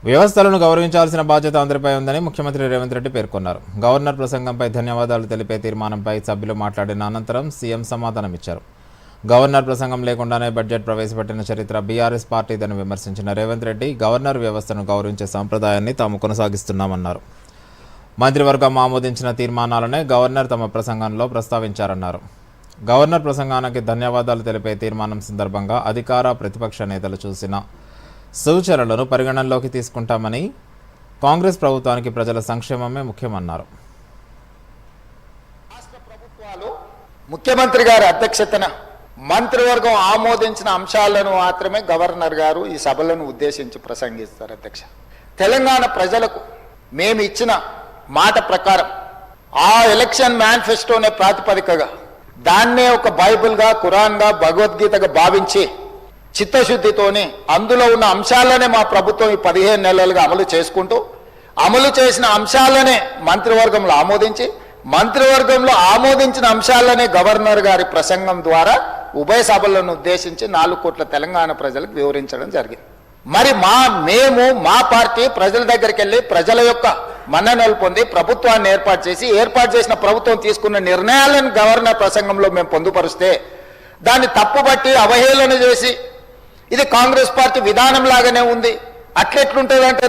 వ్యవస్థలను గౌరవించాల్సిన బాధ్యత అందరిపై ఉందని ముఖ్యమంత్రి రేవంత్ రెడ్డి పేర్కొన్నారు. గవర్నర్ ప్రసంగంపై ధన్యవాదాలు తెలిపే తీర్మానంపై సభ్యులు మాట్లాడిన అనంతరం సీఎం సమాధానమిచ్చారు. గవర్నర్ ప్రసంగం లేకుండానే బడ్జెట్ ప్రవేశపెట్టిన చరిత్ర బీఆర్ఎస్ పార్టీదని విమర్శించిన రేవంత్ రెడ్డి గవర్నర్ వ్యవస్థను గౌరవించే సంప్రదాయాన్ని తాము కొనసాగిస్తున్నామన్నారు. మంత్రివర్గం ఆమోదించిన తీర్మానాలనే గవర్నర్ తమ ప్రసంగంలో ప్రస్తావించారన్నారు. గవర్నర్ ప్రసంగానికి ధన్యవాదాలు తెలిపే తీర్మానం సందర్భంగా అధికార ప్రతిపక్ష నేతలు చూసిన సూచనలను పరిగణనలోకి తీసుకుంటామని, కాంగ్రెస్ ప్రభుత్వానికి ప్రజల సంక్షేమమే ముఖ్యమన్నారు. రాష్ట్ర ప్రభుత్వాలు ముఖ్యమంత్రి గారి అధ్యక్షతన మంత్రివర్గం ఆమోదించిన అంశాలను మాత్రమే గవర్నర్ గారు ఈ సభలను ఉద్దేశించి ప్రసంగిస్తారు. అధ్యక్ష, తెలంగాణ ప్రజలకు మేము ఇచ్చిన మాట ప్రకారం ఆ ఎలక్షన్ మేనిఫెస్టోనే ప్రాతిపదికగా దాన్నే ఒక బైబిల్గా, ఖురాన్గా, భగవద్గీతగా భావించి చిత్తశుద్ధితోనే అందులో ఉన్న అంశాలనే మా ప్రభుత్వం ఈ 15 నెలలుగా అమలు చేసుకుంటూ అమలు చేసిన అంశాలనే మంత్రివర్గంలో ఆమోదించి మంత్రివర్గంలో ఆమోదించిన అంశాలనే గవర్నర్ గారి ప్రసంగం ద్వారా ఉభయ సభలను ఉద్దేశించి 4 కోట్ల తెలంగాణ ప్రజలకు వివరించడం జరిగింది. మరి మేము మా పార్టీ ప్రజల దగ్గరికి వెళ్ళి ప్రజల యొక్క మన్ననలు పొంది ప్రభుత్వాన్ని ఏర్పాటు చేసిన ప్రభుత్వం తీసుకున్న నిర్ణయాలను గవర్నర్ ప్రసంగంలో మేము పొందుపరిస్తే దాన్ని తప్పుబట్టి అవహేళన చేసి ఇది కాంగ్రెస్ పార్టీ విధానం లాగానే ఉంది, అట్లెట్లుంటుంది అంటే